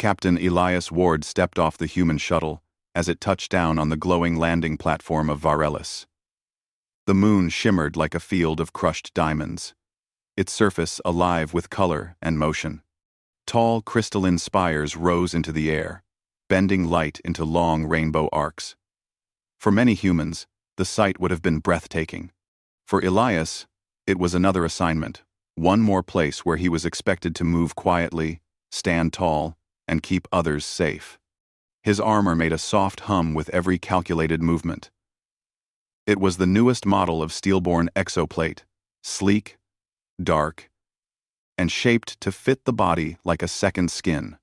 Captain Elias Ward stepped off the human shuttle as it touched down on the glowing landing platform of Varelis. The moon shimmered like a field of crushed diamonds, its surface alive with color and motion. Tall crystalline spires rose into the air, bending light into long rainbow arcs. For many humans, the sight would have been breathtaking. For Elias, it was another assignment, one more place where he was expected to move quietly, stand tall, and keep others safe. His armor made a soft hum with every calculated movement. It was the newest model of steel-borne exoplate, sleek, dark, and shaped to fit the body like a second skin.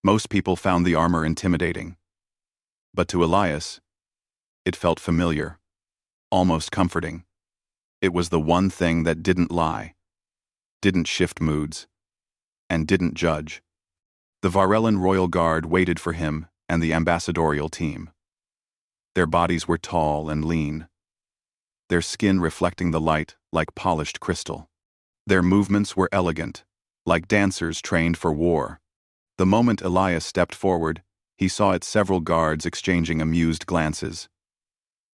Most people found the armor intimidating. But to Elias, it felt familiar, almost comforting. It was the one thing that didn't lie, didn't shift moods, and didn't judge. The Varellan Royal Guard waited for him and the ambassadorial team. Their bodies were tall and lean, their skin reflecting the light like polished crystal. Their movements were elegant, like dancers trained for war. The moment Elias stepped forward, he saw its several guards exchanging amused glances.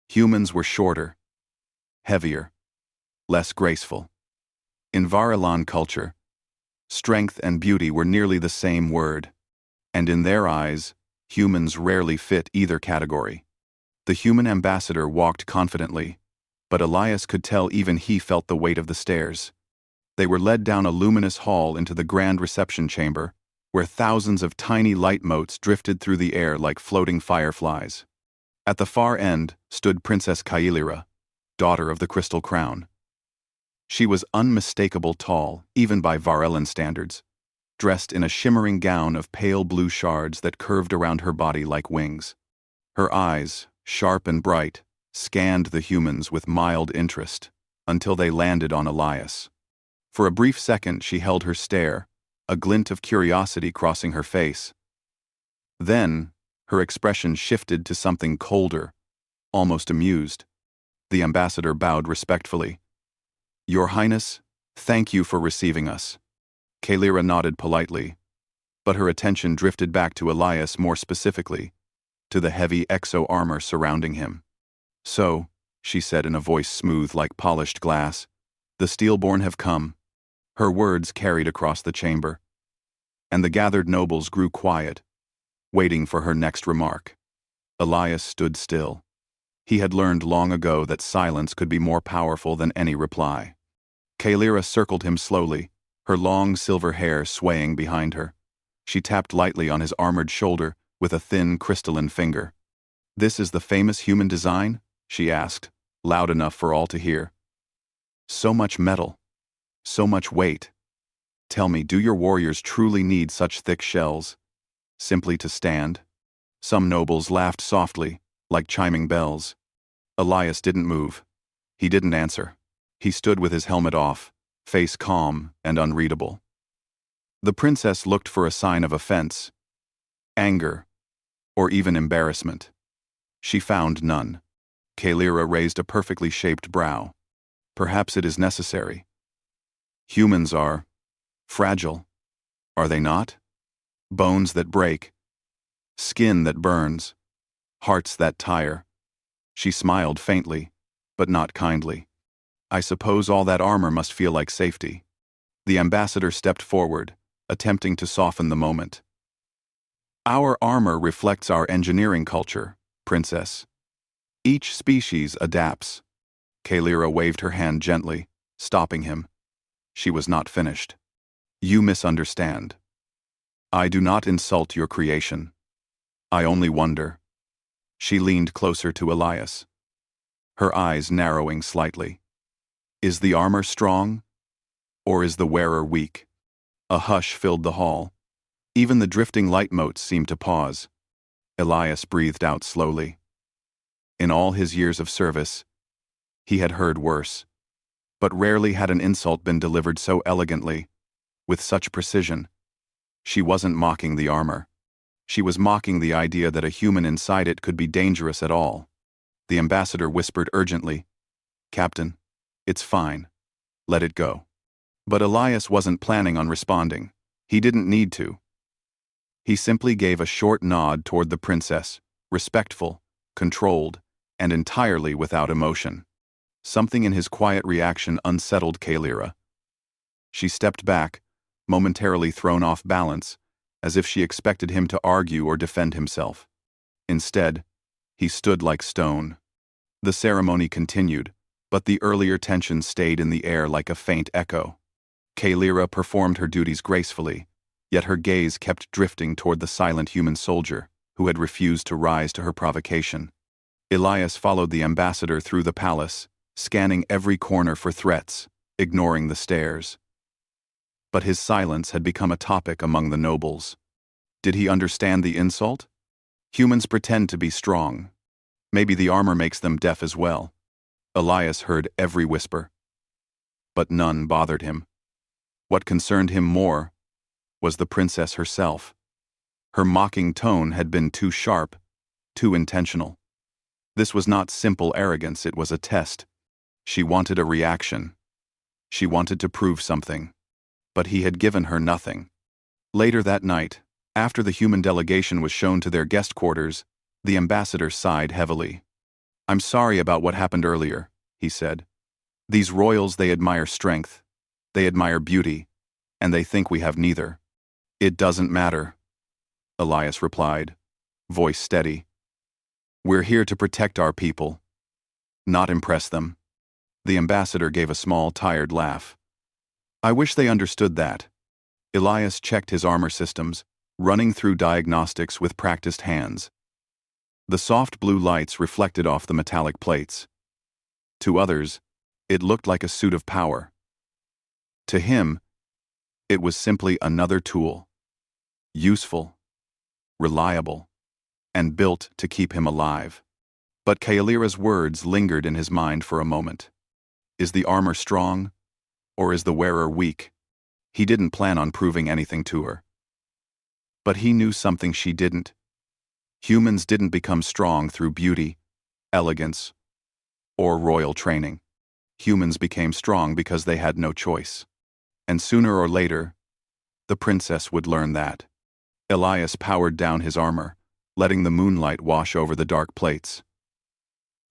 Humans were shorter, heavier, less graceful. In Varellan culture, strength and beauty were nearly the same word, and in their eyes, humans rarely fit either category. The human ambassador walked confidently, but Elias could tell even he felt the weight of the stairs. They were led down a luminous hall into the grand reception chamber, where thousands of tiny light motes drifted through the air like floating fireflies. At the far end stood Princess Kailira, daughter of the Crystal Crown. She was unmistakable tall, even by Varellan standards, dressed in a shimmering gown of pale blue shards that curved around her body like wings. Her eyes, sharp and bright, scanned the humans with mild interest until they landed on Elias. For a brief second she held her stare, a glint of curiosity crossing her face. Then, her expression shifted to something colder, almost amused. The ambassador bowed respectfully. "Your Highness, thank you for receiving us." Kailira nodded politely, but her attention drifted back to Elias more specifically, to the heavy exo-armor surrounding him. "So," she said in a voice smooth like polished glass, "the Steelborn have come." Her words carried across the chamber, and the gathered nobles grew quiet, waiting for her next remark. Elias stood still. He had learned long ago that silence could be more powerful than any reply. Kailira circled him slowly, her long silver hair swaying behind her. She tapped lightly on his armored shoulder with a thin crystalline finger. "This is the famous human design?" she asked, loud enough for all to hear. "So much metal, so much weight. Tell me, do your warriors truly need such thick shells, simply to stand?" Some nobles laughed softly, like chiming bells. Elias didn't move. He didn't answer. He stood with his helmet off, face calm and unreadable. The princess looked for a sign of offense, anger, or even embarrassment. She found none. Kailira raised a perfectly shaped brow. "Perhaps it is necessary. Humans are fragile, are they not? Bones that break, skin that burns, hearts that tire." She smiled faintly, but not kindly. "I suppose all that armor must feel like safety." The ambassador stepped forward, attempting to soften the moment. "Our armor reflects our engineering culture, Princess. Each species adapts." Kailira waved her hand gently, stopping him. She was not finished. "You misunderstand. I do not insult your creation. I only wonder." She leaned closer to Elias, her eyes narrowing slightly. "Is the armor strong, or is the wearer weak?" A hush filled the hall. Even the drifting light motes seemed to pause. Elias breathed out slowly. In all his years of service, he had heard worse. But rarely had an insult been delivered so elegantly, with such precision. She wasn't mocking the armor. She was mocking the idea that a human inside it could be dangerous at all. The ambassador whispered urgently, "Captain, it's fine. Let it go." But Elias wasn't planning on responding. He didn't need to. He simply gave a short nod toward the princess, respectful, controlled, and entirely without emotion. Something in his quiet reaction unsettled Kalira. She stepped back, momentarily thrown off balance, as if she expected him to argue or defend himself. Instead, he stood like stone. The ceremony continued, but the earlier tension stayed in the air like a faint echo. Kalira performed her duties gracefully, yet her gaze kept drifting toward the silent human soldier, who had refused to rise to her provocation. Elias followed the ambassador through the palace, scanning every corner for threats, ignoring the stares. But his silence had become a topic among the nobles. Did he understand the insult? Humans pretend to be strong. Maybe the armor makes them deaf as well. Elias heard every whisper. But none bothered him. What concerned him more was the princess herself. Her mocking tone had been too sharp, too intentional. This was not simple arrogance, it was a test. She wanted a reaction. She wanted to prove something. But he had given her nothing. Later that night, after the human delegation was shown to their guest quarters, the ambassador sighed heavily. "I'm sorry about what happened earlier," he said. "These royals, they admire strength, they admire beauty, and they think we have neither." "It doesn't matter," Elias replied, voice steady. "We're here to protect our people, not impress them." The ambassador gave a small, tired laugh. "I wish they understood that." Elias checked his armor systems, running through diagnostics with practiced hands. The soft blue lights reflected off the metallic plates. To others, it looked like a suit of power. To him, it was simply another tool. Useful, reliable, and built to keep him alive. But Kalira's words lingered in his mind for a moment. Is the armor strong, or is the wearer weak? He didn't plan on proving anything to her. But he knew something she didn't. Humans didn't become strong through beauty, elegance, or royal training. Humans became strong because they had no choice. And sooner or later, the princess would learn that. Elias powered down his armor, letting the moonlight wash over the dark plates.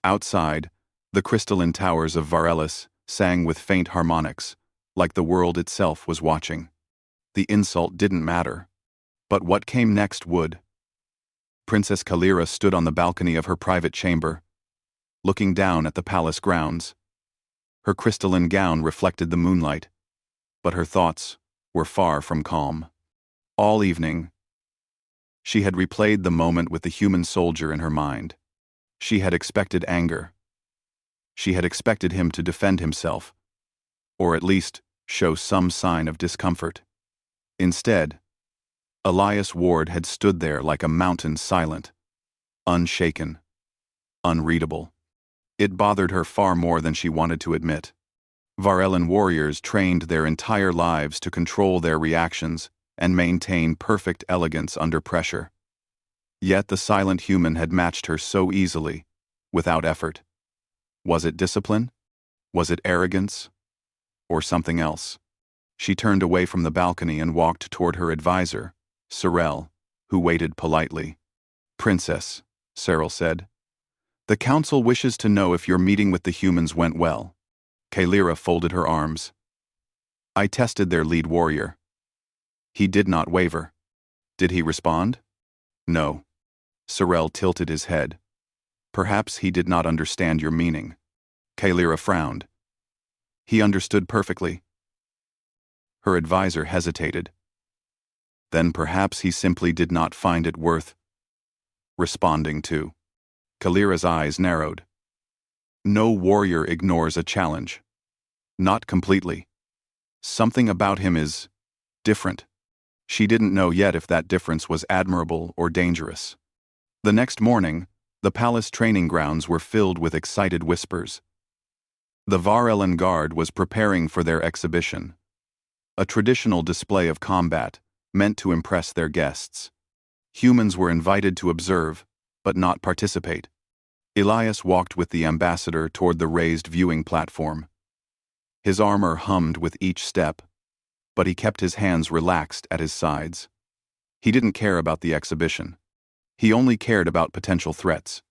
Outside, the crystalline towers of Varellus sang with faint harmonics, like the world itself was watching. The insult didn't matter. But what came next would. Princess Kalira stood on the balcony of her private chamber, looking down at the palace grounds. Her crystalline gown reflected the moonlight, but her thoughts were far from calm. All evening, she had replayed the moment with the human soldier in her mind. She had expected anger. She had expected him to defend himself, or at least show some sign of discomfort. Instead, Elias Ward had stood there like a mountain, silent, unshaken, unreadable. It bothered her far more than she wanted to admit. Varellan warriors trained their entire lives to control their reactions and maintain perfect elegance under pressure. Yet the silent human had matched her so easily, without effort. Was it discipline? Was it arrogance? Or something else? She turned away from the balcony and walked toward her advisor, Sorel, who waited politely. "Princess," Cyril said, "the council wishes to know if your meeting with the humans went well." Kalira folded her arms. "I tested their lead warrior. He did not waver." "Did he respond?" "No." Sorel tilted his head. "Perhaps he did not understand your meaning." Kalira frowned. "He understood perfectly." Her advisor hesitated. "Then perhaps he simply did not find it worth responding to." Kalira's eyes narrowed. No warrior ignores a challenge. Not completely. Something about him is different. She didn't know yet if that difference was admirable or dangerous. The next morning, the palace training grounds were filled with excited whispers. The Varellan Guard was preparing for their exhibition, a traditional display of combat meant to impress their guests. Humans were invited to observe, but not participate. Elias walked with the ambassador toward the raised viewing platform. His armor hummed with each step, but he kept his hands relaxed at his sides. He didn't care about the exhibition. He only cared about potential threats.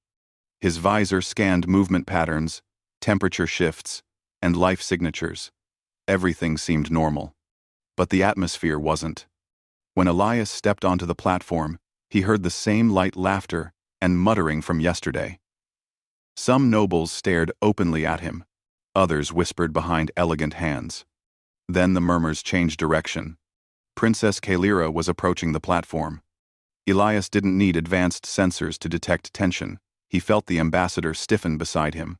His visor scanned movement patterns, temperature shifts, and life signatures. Everything seemed normal. But the atmosphere wasn't. When Elias stepped onto the platform, he heard the same light laughter and muttering from yesterday. Some nobles stared openly at him. Others whispered behind elegant hands. Then the murmurs changed direction. Princess Kaelira was approaching the platform. Elias didn't need advanced sensors to detect tension. He felt the ambassador stiffen beside him.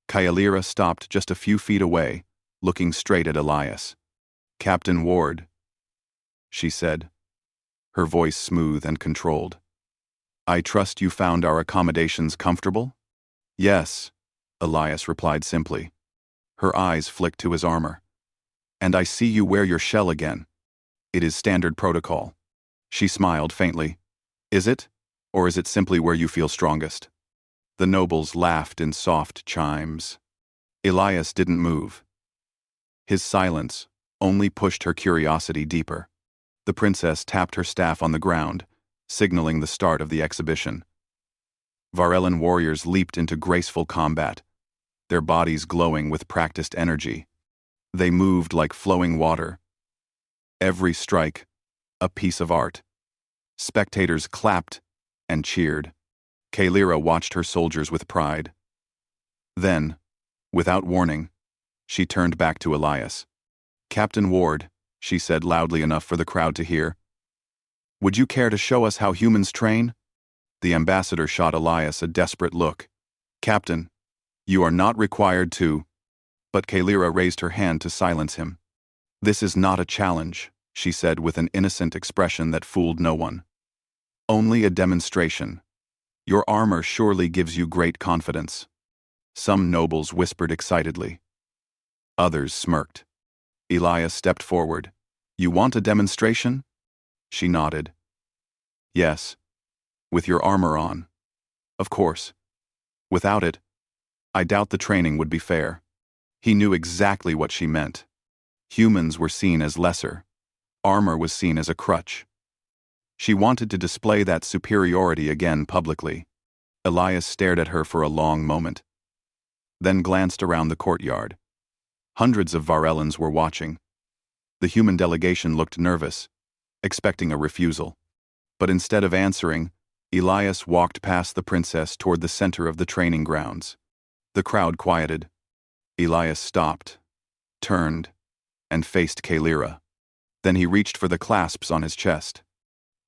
Kaelira stopped just a few feet away, looking straight at Elias. "Captain Ward," she said, her voice smooth and controlled. "I trust you found our accommodations comfortable?" "Yes," Elias replied simply. Her eyes flicked to his armor. "And I see you wear your shell again. It is standard protocol." She smiled faintly. "Is it? Or is it simply where you feel strongest?" The nobles laughed in soft chimes. Elias didn't move. His silence only pushed her curiosity deeper. The princess tapped her staff on the ground, signaling the start of the exhibition. Varellan warriors leaped into graceful combat, their bodies glowing with practiced energy. They moved like flowing water. Every strike, a piece of art. Spectators clapped and cheered. Kaelira watched her soldiers with pride. Then, without warning, she turned back to Elias. "Captain Ward," she said loudly enough for the crowd to hear, "would you care to show us how humans train?" The ambassador shot Elias a desperate look. "Captain, you are not required to—" But Kaelira raised her hand to silence him. "This is not a challenge," she said with an innocent expression that fooled no one. "Only a demonstration. Your armor surely gives you great confidence." Some nobles whispered excitedly. Others smirked. Elias stepped forward. "You want a demonstration?" She nodded. "Yes. With your armor on. Of course. Without it, I doubt the training would be fair." He knew exactly what she meant. Humans were seen as lesser. Armor was seen as a crutch. She wanted to display that superiority again publicly. Elias stared at her for a long moment, then glanced around the courtyard. Hundreds of Varellans were watching. The human delegation looked nervous, expecting a refusal. But instead of answering, Elias walked past the princess toward the center of the training grounds. The crowd quieted. Elias stopped, turned, and faced Kaelira. Then he reached for the clasps on his chest.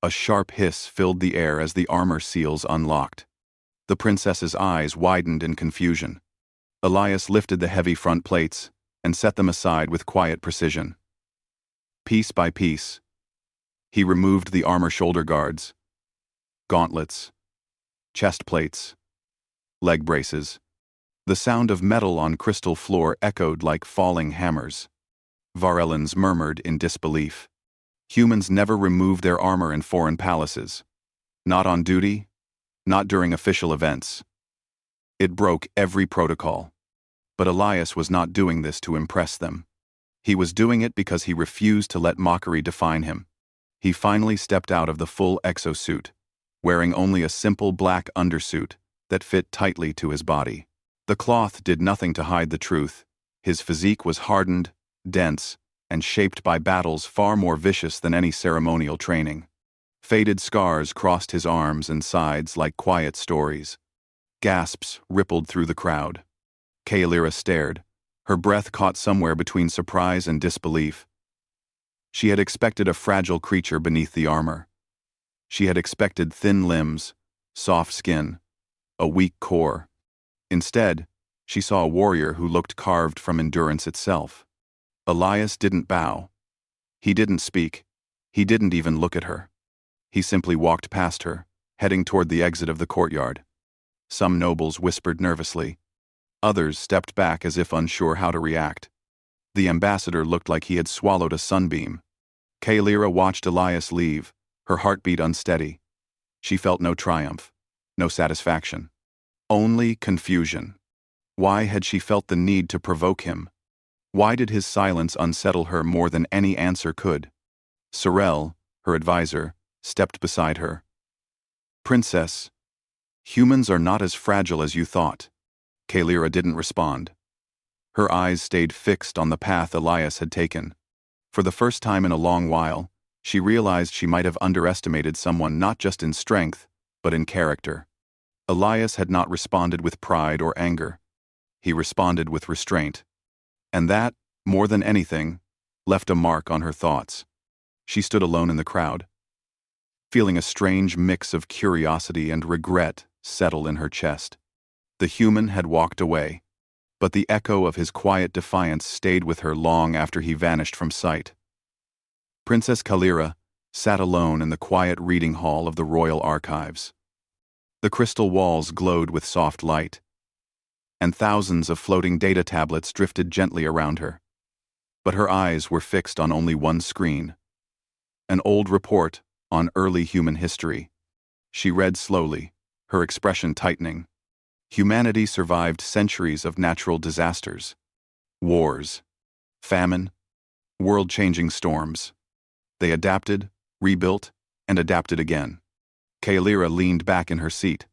A sharp hiss filled the air as the armor seals unlocked. The princess's eyes widened in confusion. Elias lifted the heavy front plates and set them aside with quiet precision. Piece by piece, he removed the armor shoulder guards, gauntlets, chest plates, leg braces. The sound of metal on crystal floor echoed like falling hammers. Varellans murmured in disbelief. Humans never removed their armor in foreign palaces. Not on duty, not during official events. It broke every protocol. But Elias was not doing this to impress them. He was doing it because he refused to let mockery define him. He finally stepped out of the full exosuit, wearing only a simple black undersuit that fit tightly to his body. The cloth did nothing to hide the truth. His physique was hardened, dense, and shaped by battles far more vicious than any ceremonial training. Faded scars crossed his arms and sides like quiet stories. Gasps rippled through the crowd. Kaelira stared, her breath caught somewhere between surprise and disbelief. She had expected a fragile creature beneath the armor. She had expected thin limbs, soft skin, a weak core. Instead, she saw a warrior who looked carved from endurance itself. Elias didn't bow. He didn't speak. He didn't even look at her. He simply walked past her, heading toward the exit of the courtyard. Some nobles whispered nervously. Others stepped back as if unsure how to react. The ambassador looked like he had swallowed a sunbeam. Kaelira watched Elias leave, her heartbeat unsteady. She felt no triumph, no satisfaction. Only confusion. Why had she felt the need to provoke him? Why did his silence unsettle her more than any answer could? Sorel, her advisor, stepped beside her. "Princess, humans are not as fragile as you thought." Kalira didn't respond. Her eyes stayed fixed on the path Elias had taken. For the first time in a long while, she realized she might have underestimated someone not just in strength, but in character. Elias had not responded with pride or anger. He responded with restraint. And that, more than anything, left a mark on her thoughts. She stood alone in the crowd, feeling a strange mix of curiosity and regret settle in her chest. The human had walked away, but the echo of his quiet defiance stayed with her long after he vanished from sight. Princess Kalira sat alone in the quiet reading hall of the royal archives. The crystal walls glowed with soft light, and thousands of floating data tablets drifted gently around her. But her eyes were fixed on only one screen, an old report on early human history. She read slowly, her expression tightening. Humanity survived centuries of natural disasters, wars, famine, world-changing storms. They adapted, rebuilt, and adapted again. Kalira leaned back in her seat.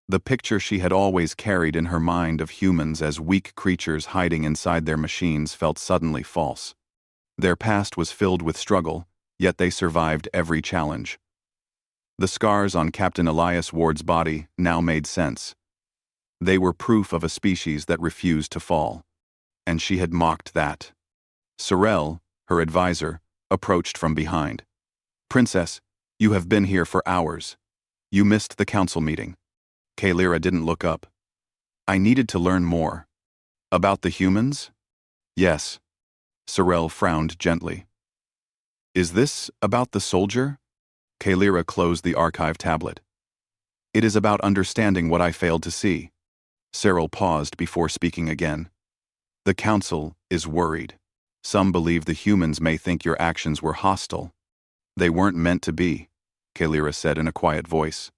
The picture she had always carried in her mind of humans as weak creatures hiding inside their machines felt suddenly false. Their past was filled with struggle, yet they survived every challenge. The scars on Captain Elias Ward's body now made sense. They were proof of a species that refused to fall. And she had mocked that. Sorel, her advisor, approached from behind. "Princess, you have been here for hours. You missed the council meeting." Kalira didn't look up. "I needed to learn more." "About the humans?" "Yes." Sorel frowned gently. "Is this about the soldier?" Kalira closed the archive tablet. "It is about understanding what I failed to see." Cyril paused before speaking again. "The council is worried. Some believe the humans may think your actions were hostile." "They weren't meant to be," Kalira said in a quiet voice.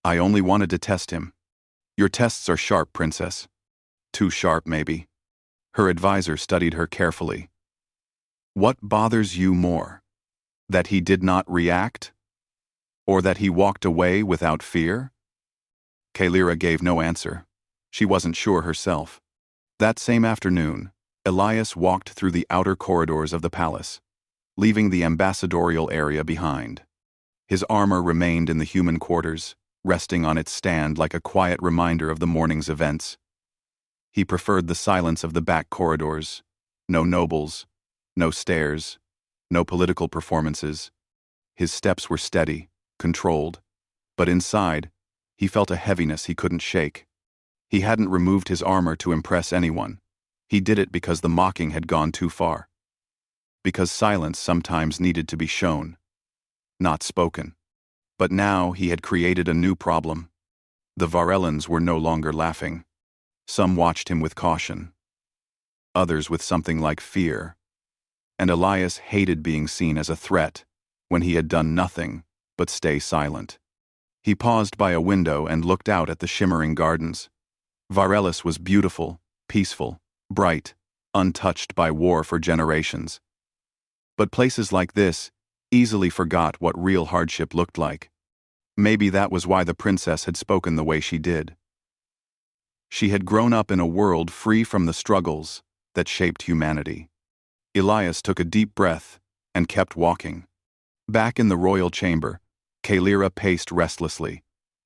"I only wanted to test him." "Your tests are sharp, Princess." "Too sharp, maybe." Her advisor studied her carefully. "What bothers you more? That he did not react? Or that he walked away without fear?" Kalira gave no answer. She wasn't sure herself. That same afternoon, Elias walked through the outer corridors of the palace, leaving the ambassadorial area behind. His armor remained in the human quarters, resting on its stand like a quiet reminder of the morning's events. He preferred the silence of the back corridors. No nobles, no stairs, no political performances. His steps were steady, controlled, but inside, he felt a heaviness he couldn't shake. He hadn't removed his armor to impress anyone. He did it because the mocking had gone too far. Because silence sometimes needed to be shown, not spoken. But now he had created a new problem. The Varellans were no longer laughing. Some watched him with caution, others with something like fear. And Elias hated being seen as a threat when he had done nothing but stay silent. He paused by a window and looked out at the shimmering gardens. Varellus was beautiful, peaceful, bright, untouched by war for generations. But places like this easily forgot what real hardship looked like. Maybe that was why the princess had spoken the way she did. She had grown up in a world free from the struggles that shaped humanity. Elias took a deep breath and kept walking. Back in the royal chamber, Kalira paced restlessly.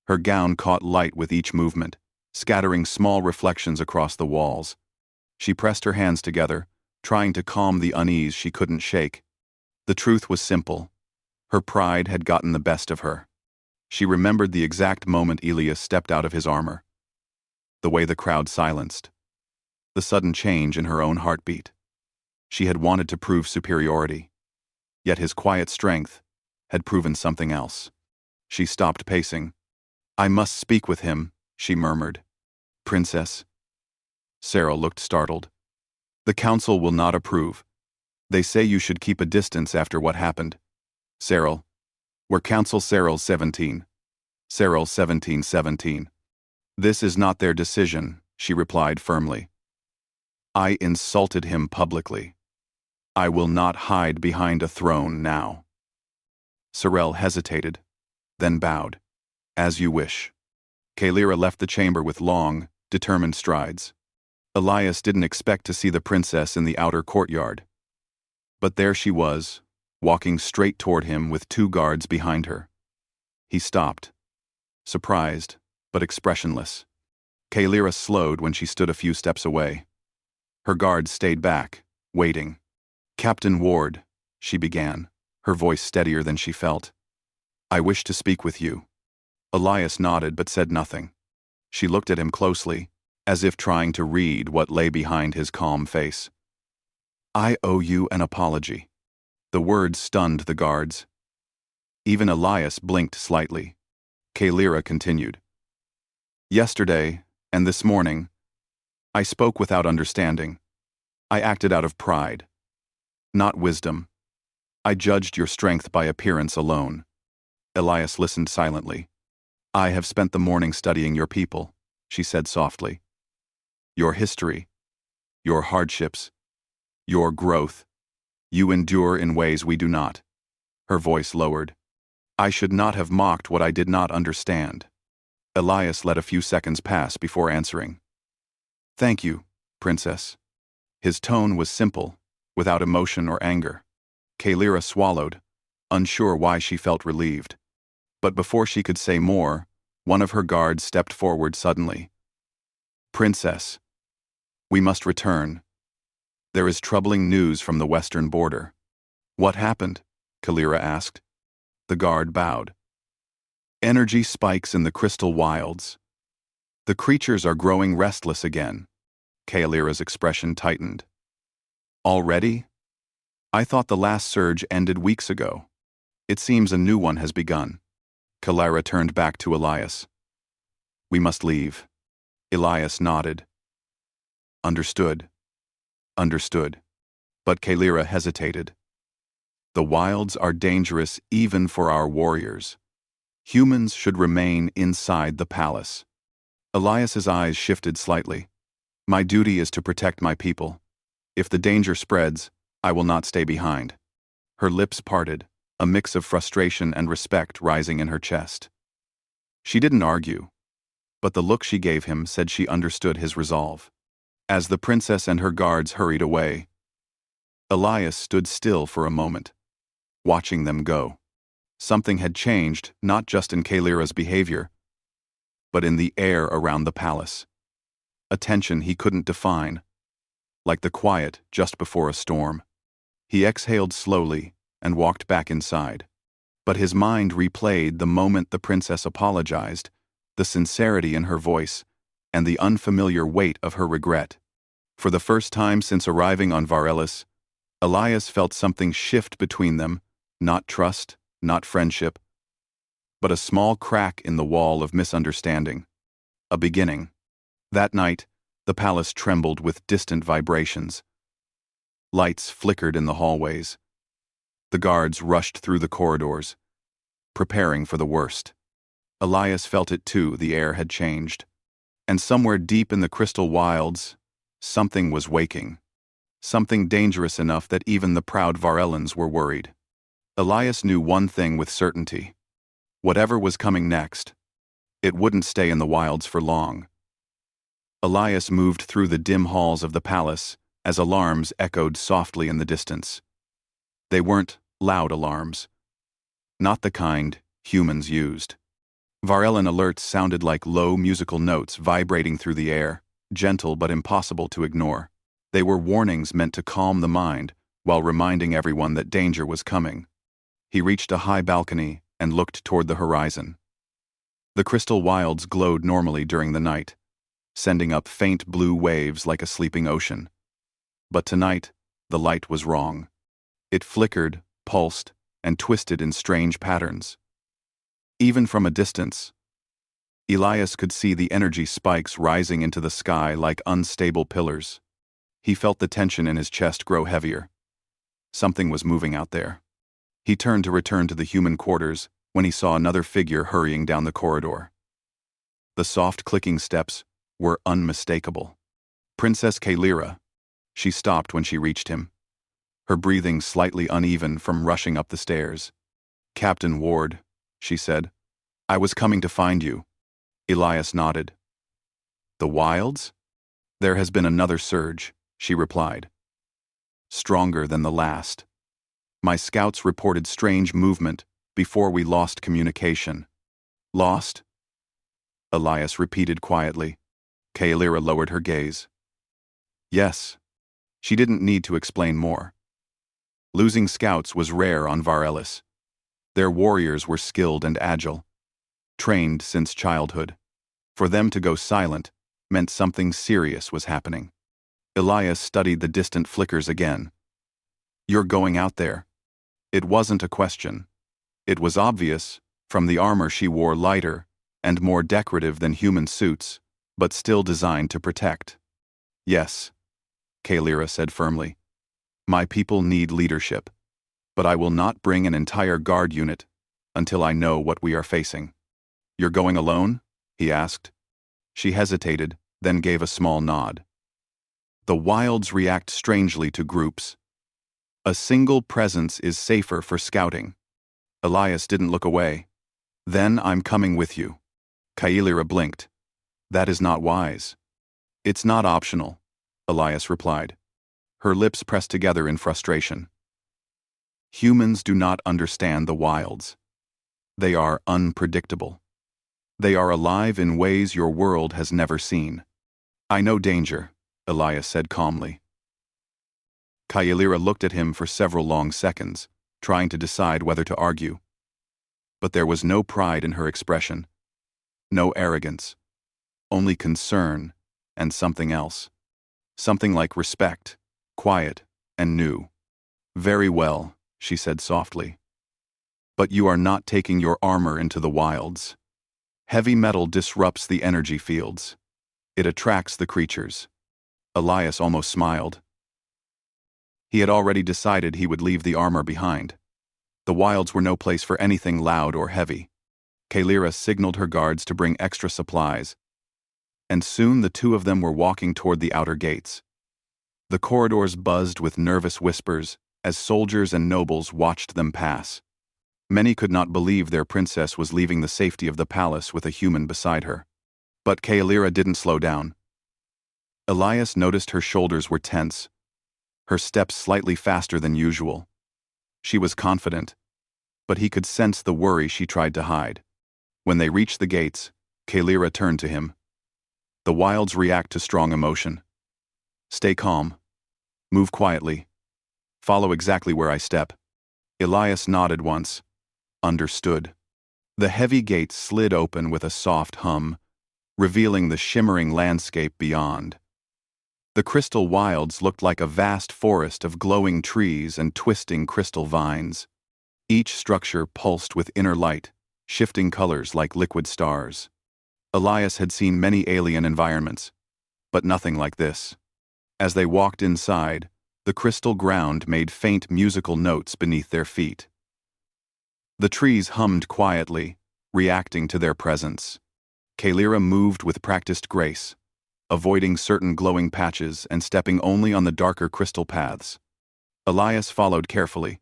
Her gown caught light with each movement, scattering small reflections across the walls. She pressed her hands together, trying to calm the unease she couldn't shake. The truth was simple. Her pride had gotten the best of her. She remembered the exact moment Elias stepped out of his armor. The way the crowd silenced. The sudden change in her own heartbeat. She had wanted to prove superiority. Yet his quiet strength had proven something else. She stopped pacing. "I must speak with him," she murmured. "Princess." Cyril looked startled. "The council will not approve. They say you should keep a distance after what happened." "Cyril. We're Council Cyril 17. Cyril 1717. "This is not their decision," she replied firmly. "I insulted him publicly. I will not hide behind a throne now." Sorel hesitated, then bowed. As you wish. Kalira left the chamber with long, determined strides. Elias didn't expect to see the princess in the outer courtyard. But there she was, walking straight toward him with 2 guards behind her. He stopped, surprised, but expressionless. Kalira slowed when she stood a few steps away. Her guards stayed back, waiting. Captain Ward, she began, her voice steadier than she felt. I wish to speak with you. Elias nodded but said nothing. She looked at him closely, as if trying to read what lay behind his calm face. I owe you an apology. The words stunned the guards. Even Elias blinked slightly. Kalira continued. Yesterday, and this morning, I spoke without understanding. I acted out of pride, not wisdom. I judged your strength by appearance alone. Elias listened silently. I have spent the morning studying your people, she said softly. Your history, your hardships, your growth. You endure in ways we do not. Her voice lowered. I should not have mocked what I did not understand. Elias let a few seconds pass before answering. Thank you, princess. His tone was simple, without emotion or anger. Kalira swallowed, unsure why she felt relieved. But before she could say more, one of her guards stepped forward suddenly. Princess, we must return. There is troubling news from the western border. What happened? Kalira asked. The guard bowed. Energy spikes in the crystal wilds. The creatures are growing restless again. Kalira's expression tightened. Already? I thought the last surge ended weeks ago. It seems a new one has begun. Kalira turned back to Elias. We must leave. Elias nodded. Understood. Understood. But Kalira hesitated. The wilds are dangerous even for our warriors. Humans should remain inside the palace. Elias's eyes shifted slightly. My duty is to protect my people. If the danger spreads, I will not stay behind. Her lips parted, a mix of frustration and respect rising in her chest. She didn't argue, but the look she gave him said she understood his resolve. As the princess and her guards hurried away, Elias stood still for a moment, watching them go. Something had changed, not just in Kalira's behavior, but in the air around the palace. A tension he couldn't define, like the quiet just before a storm. He exhaled slowly and walked back inside. But his mind replayed the moment the princess apologized, the sincerity in her voice, and the unfamiliar weight of her regret. For the first time since arriving on Varelis, Elias felt something shift between them, not trust, not friendship, but a small crack in the wall of misunderstanding. A beginning. That night, the palace trembled with distant vibrations. Lights flickered in the hallways. The guards rushed through the corridors, preparing for the worst. Elias felt it too, the air had changed. And somewhere deep in the crystal wilds, something was waking. Something dangerous enough that even the proud Varellans were worried. Elias knew one thing with certainty. Whatever was coming next, it wouldn't stay in the wilds for long. Elias moved through the dim halls of the palace as alarms echoed softly in the distance. They weren't loud alarms. Not the kind humans used. Varellan alerts sounded like low musical notes vibrating through the air, gentle but impossible to ignore. They were warnings meant to calm the mind while reminding everyone that danger was coming. He reached a high balcony and looked toward the horizon. The crystal wilds glowed normally during the night, sending up faint blue waves like a sleeping ocean. But tonight, the light was wrong. It flickered, pulsed, and twisted in strange patterns. Even from a distance, Elias could see the energy spikes rising into the sky like unstable pillars. He felt the tension in his chest grow heavier. Something was moving out there. He turned to return to the human quarters when he saw another figure hurrying down the corridor. The soft clicking steps were unmistakable. Princess Kalira. She stopped when she reached him, her breathing slightly uneven from rushing up the stairs. Captain Ward, she said. I was coming to find you. Elias nodded. The wilds? There has been another surge, she replied. Stronger than the last. My scouts reported strange movement before we lost communication. Lost? Elias repeated quietly. Kaelira lowered her gaze. Yes. She didn't need to explain more. Losing scouts was rare on Varellis. Their warriors were skilled and agile, trained since childhood. For them to go silent meant something serious was happening. Elias studied the distant flickers again. You're going out there. It wasn't a question. It was obvious, from the armor she wore, lighter and more decorative than human suits, but still designed to protect. Yes, Kaelira said firmly. My people need leadership, but I will not bring an entire guard unit until I know what we are facing. You're going alone? He asked. She hesitated, then gave a small nod. The wilds react strangely to groups. A single presence is safer for scouting. Elias didn't look away. Then I'm coming with you. Kaelira blinked. That is not wise. It's not optional, Elias replied. Her lips pressed together in frustration. Humans do not understand the wilds. They are unpredictable. They are alive in ways your world has never seen. I know danger, Elias said calmly. Kaelira looked at him for several long seconds, trying to decide whether to argue. But there was no pride in her expression, no arrogance, only concern and something else. Something like respect, quiet and new. Very well, she said softly. But you are not taking your armor into the wilds. Heavy metal disrupts the energy fields. It attracts the creatures. Elias almost smiled. He had already decided he would leave the armor behind. The wilds were no place for anything loud or heavy. Kaelira signaled her guards to bring extra supplies, and soon the two of them were walking toward the outer gates. The corridors buzzed with nervous whispers as soldiers and nobles watched them pass. Many could not believe their princess was leaving the safety of the palace with a human beside her. But Kaelira didn't slow down. Elias noticed her shoulders were tense, her steps slightly faster than usual. She was confident, but he could sense the worry she tried to hide. When they reached the gates, Kaelira turned to him. The wilds react to strong emotion. Stay calm. Move quietly. Follow exactly where I step. Elias nodded once. Understood. The heavy gates slid open with a soft hum, revealing the shimmering landscape beyond. The crystal wilds looked like a vast forest of glowing trees and twisting crystal vines. Each structure pulsed with inner light, shifting colors like liquid stars. Elias had seen many alien environments, but nothing like this. As they walked inside, the crystal ground made faint musical notes beneath their feet. The trees hummed quietly, reacting to their presence. Kaelira moved with practiced grace, avoiding certain glowing patches and stepping only on the darker crystal paths. Elias followed carefully.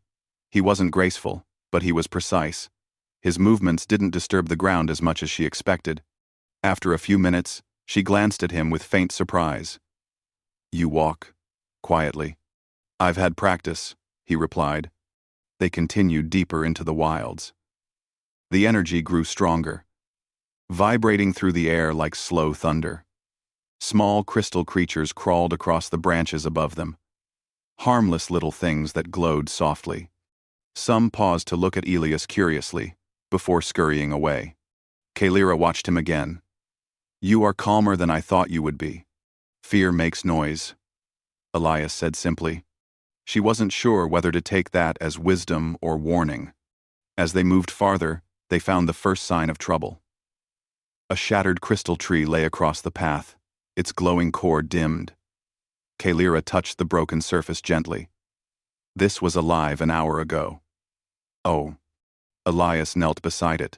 He wasn't graceful, but he was precise. His movements didn't disturb the ground as much as she expected. After a few minutes, she glanced at him with faint surprise. You walk quietly. I've had practice, he replied. They continued deeper into the wilds. The energy grew stronger, vibrating through the air like slow thunder. Small crystal creatures crawled across the branches above them, harmless little things that glowed softly. Some paused to look at Elias curiously, before scurrying away. Kaelira watched him again. You are calmer than I thought you would be. Fear makes noise, Elias said simply. She wasn't sure whether to take that as wisdom or warning. As they moved farther, they found the first sign of trouble. A shattered crystal tree lay across the path, its glowing core dimmed. Kaelira touched the broken surface gently. This was alive an hour ago. Oh. Elias knelt beside it.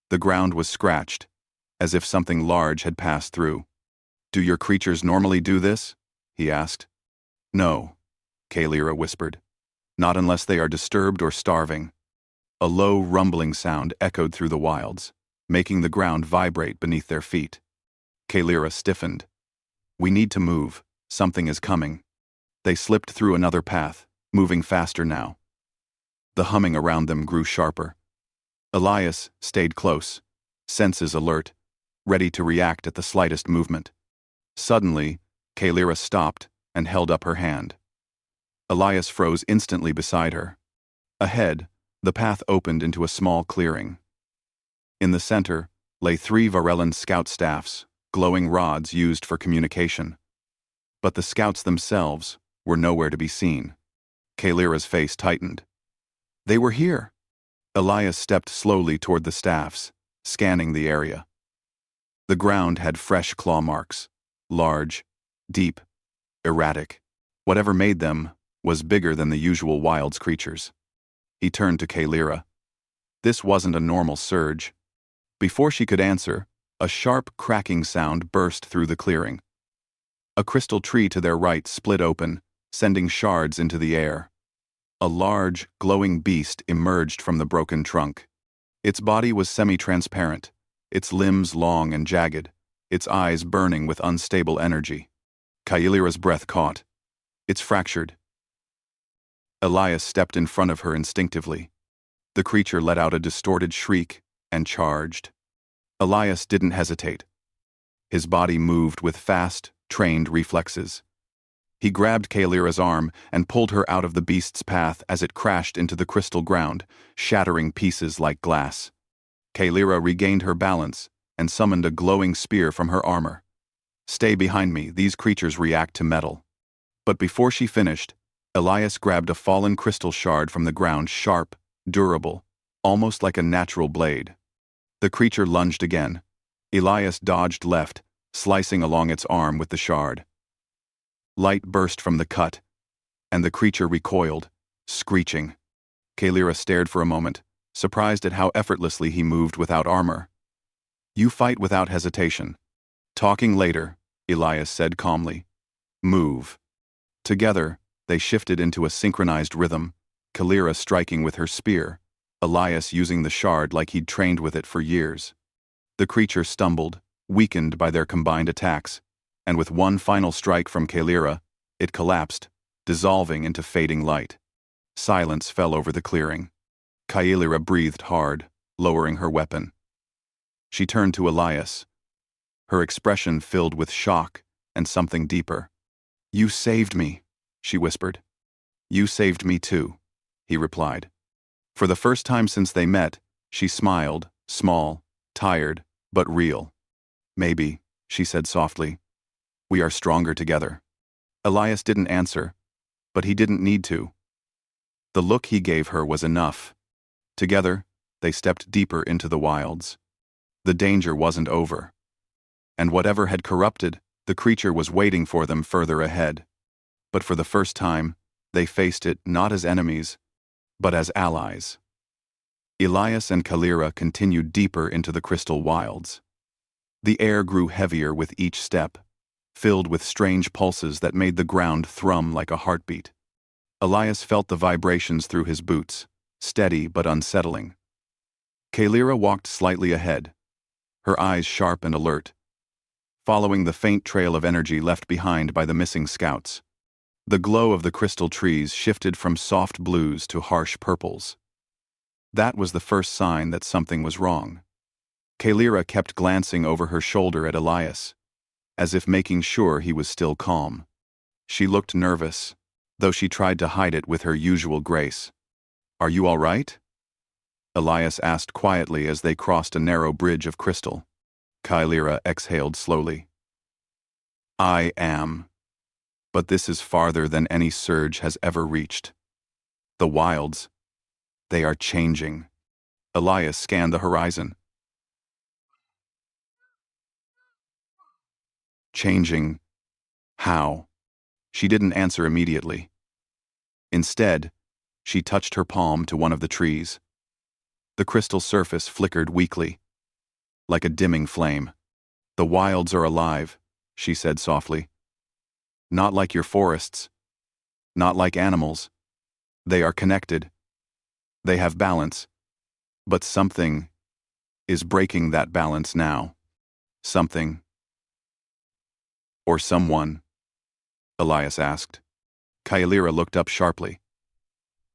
The ground was scratched, as if something large had passed through. Do your creatures normally do this? He asked. No, Kaelira whispered. Not unless they are disturbed or starving. A low, rumbling sound echoed through the wilds, making the ground vibrate beneath their feet. Kalira stiffened. "We need to move. Something is coming." They slipped through another path, moving faster now. The humming around them grew sharper. Elias stayed close, senses alert, ready to react at the slightest movement. Suddenly, Kalira stopped and held up her hand. Elias froze instantly beside her. Ahead, the path opened into a small clearing. In the center lay 3 Varellan scout staffs, glowing rods used for communication. But the scouts themselves were nowhere to be seen. Kalira's face tightened. They were here. Elias stepped slowly toward the staffs, scanning the area. The ground had fresh claw marks, large, deep, erratic. Whatever made them was bigger than the usual wilds creatures. He turned to Kalira. This wasn't a normal surge. Before she could answer, a sharp cracking sound burst through the clearing. A crystal tree to their right split open, sending shards into the air. A large, glowing beast emerged from the broken trunk. Its body was semi-transparent, its limbs long and jagged, its eyes burning with unstable energy. Kalira's breath caught. "It's fractured." Elias stepped in front of her instinctively. The creature let out a distorted shriek and charged. Elias didn't hesitate. His body moved with fast, trained reflexes. He grabbed Kalira's arm and pulled her out of the beast's path as it crashed into the crystal ground, shattering pieces like glass. Kalira regained her balance and summoned a glowing spear from her armor. "Stay behind me, these creatures react to metal." But before she finished, Elias grabbed a fallen crystal shard from the ground, sharp, durable, almost like a natural blade. The creature lunged again. Elias dodged left, slicing along its arm with the shard. Light burst from the cut, and the creature recoiled, screeching. Kalira stared for a moment, surprised at how effortlessly he moved without armor. "You fight without hesitation." "Talking later," Elias said calmly. "Move." Together, they shifted into a synchronized rhythm, Kalira striking with her spear, Elias using the shard like he'd trained with it for years. The creature stumbled, weakened by their combined attacks, and with one final strike from Kalira, it collapsed, dissolving into fading light. Silence fell over the clearing. Kalira breathed hard, lowering her weapon. She turned to Elias, her expression filled with shock and something deeper. "You saved me," she whispered. "You saved me too," he replied. For the first time since they met, she smiled, small, tired, but real. "Maybe," she said softly. "We are stronger together." Elias didn't answer, but he didn't need to. The look he gave her was enough. Together, they stepped deeper into the wilds. The danger wasn't over. And whatever had corrupted, the creature was waiting for them further ahead. But for the first time, they faced it not as enemies, but as allies. Elias and Kalira continued deeper into the crystal wilds. The air grew heavier with each step, filled with strange pulses that made the ground thrum like a heartbeat. Elias felt the vibrations through his boots, steady but unsettling. Kalira walked slightly ahead, her eyes sharp and alert, following the faint trail of energy left behind by the missing scouts. The glow of the crystal trees shifted from soft blues to harsh purples. That was the first sign that something was wrong. Kalira kept glancing over her shoulder at Elias, as if making sure he was still calm. She looked nervous, though she tried to hide it with her usual grace. "Are you all right?" Elias asked quietly as they crossed a narrow bridge of crystal. Kalira exhaled slowly. "I am. But this is farther than any surge has ever reached. The wilds, they are changing." Elias scanned the horizon. "Changing? How?" She didn't answer immediately. Instead, she touched her palm to one of the trees. The crystal surface flickered weakly, like a dimming flame. "The wilds are alive," she said softly. "Not like your forests. Not like animals. They are connected. They have balance. But something is breaking that balance now. Something. Or someone? Elias asked. Kaelira looked up sharply.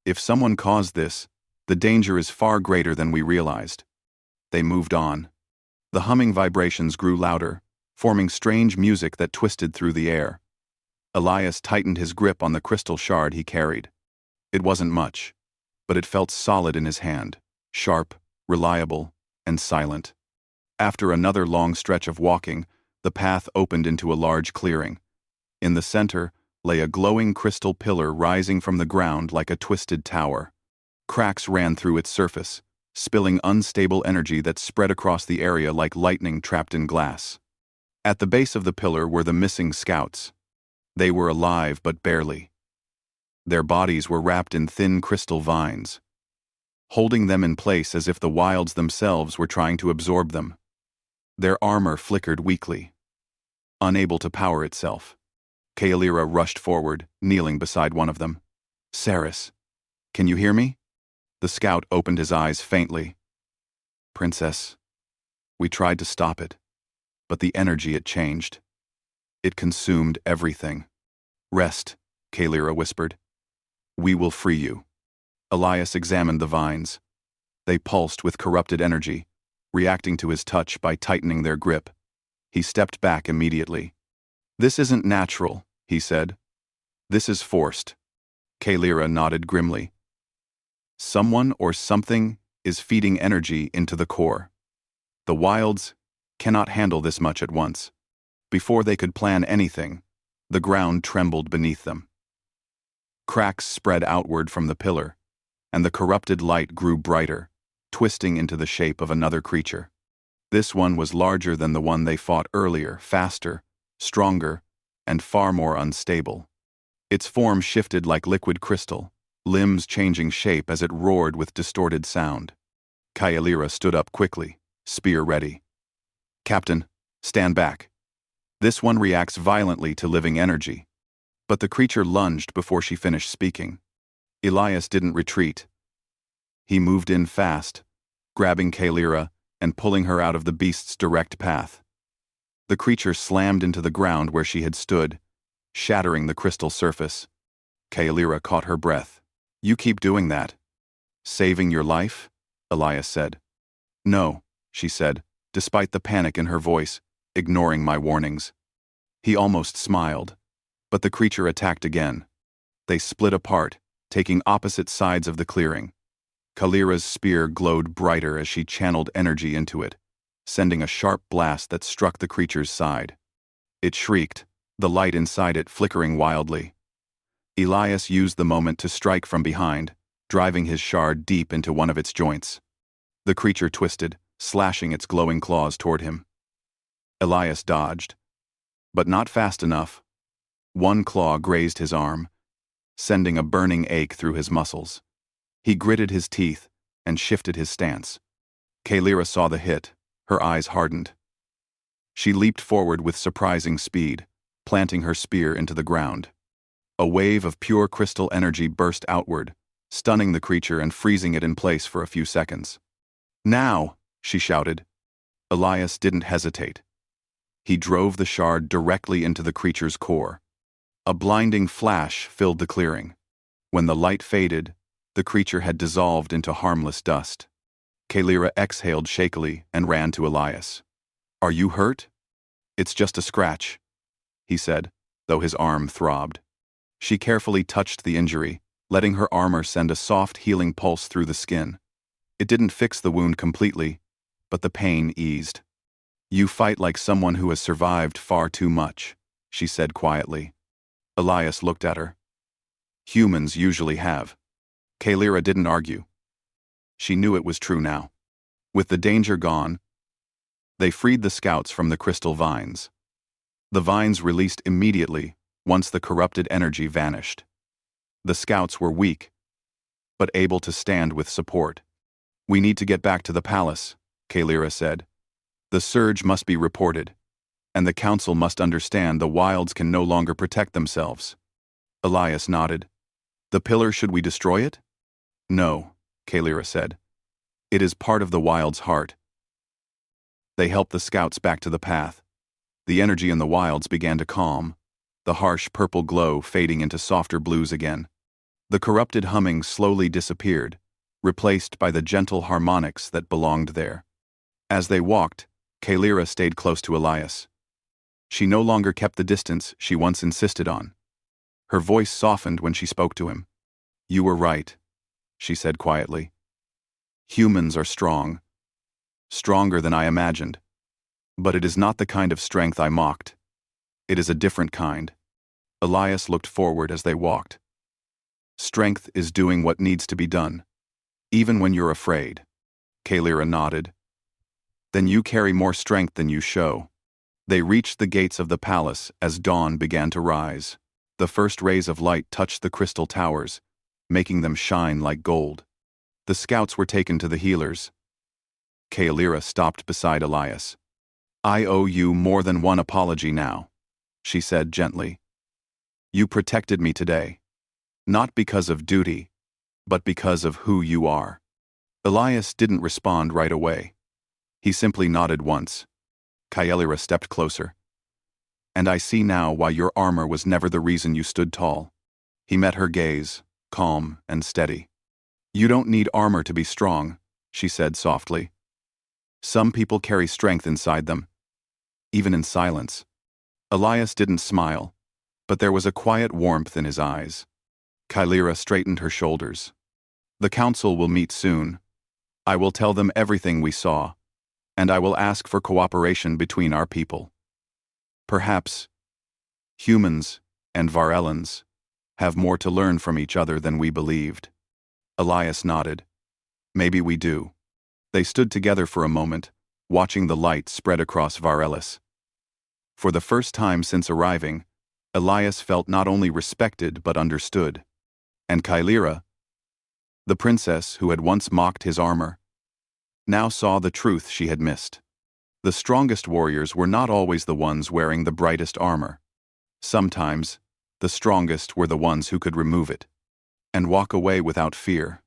If someone caused this, the danger is far greater than we realized. They moved on. The humming vibrations grew louder, forming strange music that twisted through the air. Elias tightened his grip on the crystal shard he carried. It wasn't much, but it felt solid in his hand, sharp, reliable, and silent. After another long stretch of walking, the path opened into a large clearing. In the center lay a glowing crystal pillar rising from the ground like a twisted tower. Cracks ran through its surface, spilling unstable energy that spread across the area like lightning trapped in glass. At the base of the pillar were the missing scouts. They were alive but barely. Their bodies were wrapped in thin crystal vines, holding them in place as if the wilds themselves were trying to absorb them. Their armor flickered weakly, unable to power itself. Kaelira rushed forward, kneeling beside one of them. "Saris, can you hear me?" The scout opened his eyes faintly. "Princess, we tried to stop it, but the energy it changed. It consumed everything." "Rest," Kaelira whispered. "We will free you." Elias examined the vines. They pulsed with corrupted energy, reacting to his touch by tightening their grip. He stepped back immediately. "This isn't natural," he said. "This is forced." Kaelira nodded grimly. "Someone or something is feeding energy into the core. The wilds cannot handle this much at once." Before they could plan anything, the ground trembled beneath them. Cracks spread outward from the pillar, and the corrupted light grew brighter, twisting into the shape of another creature. This one was larger than the one they fought earlier, faster, stronger, and far more unstable. Its form shifted like liquid crystal, limbs changing shape as it roared with distorted sound. Kaelira stood up quickly, spear ready. "Captain, stand back. This one reacts violently to living energy." But the creature lunged before she finished speaking. Elias didn't retreat. He moved in fast, grabbing Kaelira and pulling her out of the beast's direct path. The creature slammed into the ground where she had stood, shattering the crystal surface. Kaelira caught her breath. "You keep doing that." "Saving your life?" Elias said. "No," she said, despite the panic in her voice, ignoring my warnings. He almost smiled, but the creature attacked again. They split apart, taking opposite sides of the clearing. Kaelira's spear glowed brighter as she channeled energy into it, sending a sharp blast that struck the creature's side. It shrieked, the light inside it flickering wildly. Elias used the moment to strike from behind, driving his shard deep into one of its joints. The creature twisted, slashing its glowing claws toward him. Elias dodged, but not fast enough. One claw grazed his arm, sending a burning ache through his muscles. He gritted his teeth and shifted his stance. Kaelira saw the hit, her eyes hardened. She leaped forward with surprising speed, planting her spear into the ground. A wave of pure crystal energy burst outward, stunning the creature and freezing it in place for a few seconds. "Now!" she shouted. Elias didn't hesitate. He drove the shard directly into the creature's core. A blinding flash filled the clearing. When the light faded, the creature had dissolved into harmless dust. Kaelira exhaled shakily and ran to Elias. "Are you hurt?" "It's just a scratch," he said, though his arm throbbed. She carefully touched the injury, letting her armor send a soft healing pulse through the skin. It didn't fix the wound completely, but the pain eased. "You fight like someone who has survived far too much," she said quietly. Elias looked at her. "Humans usually have." Kaelira didn't argue. She knew it was true now. With the danger gone, they freed the scouts from the crystal vines. The vines released immediately once the corrupted energy vanished. The scouts were weak, but able to stand with support. "We need to get back to the palace," Kaelira said. "The surge must be reported, and the council must understand the wilds can no longer protect themselves." Elias nodded. "The pillar, should we destroy it?" "No," Kaelira said. It is part of the wild's heart. They helped the scouts back to the path. The energy in the wilds began to calm, the harsh purple glow fading into softer blues again. The corrupted humming slowly disappeared, replaced by the gentle harmonics that belonged there. As they walked, Kaelira stayed close to Elias. She no longer kept the distance she once insisted on. Her voice softened when she spoke to him. "You were right," she said quietly. "Humans are strong. Stronger than I imagined. But it is not the kind of strength I mocked. It is a different kind." Elias looked forward as they walked. "Strength is doing what needs to be done, even when you're afraid." Kaelira nodded. "Then you carry more strength than you show." They reached the gates of the palace as dawn began to rise. The first rays of light touched the crystal towers, making them shine like gold. The scouts were taken to the healers. Kaelira stopped beside Elias. "I owe you more than one apology now," she said gently. "You protected me today, not because of duty, but because of who you are." Elias didn't respond right away. He simply nodded once. Kaelira stepped closer. "And I see now why your armor was never the reason you stood tall." He met her gaze, calm and steady. "You don't need armor to be strong," she said softly. "Some people carry strength inside them, even in silence." Elias didn't smile, but there was a quiet warmth in his eyes. Kaelira straightened her shoulders. "The council will meet soon. I will tell them everything we saw, and I will ask for cooperation between our people. Perhaps humans and Varellans have more to learn from each other than we believed." Elias nodded. "Maybe we do." They stood together for a moment, watching the light spread across Varellis. For the first time since arriving, Elias felt not only respected but understood. And Kaelira, the princess who had once mocked his armor, now saw the truth she had missed. The strongest warriors were not always the ones wearing the brightest armor. Sometimes, the strongest were the ones who could remove it and walk away without fear.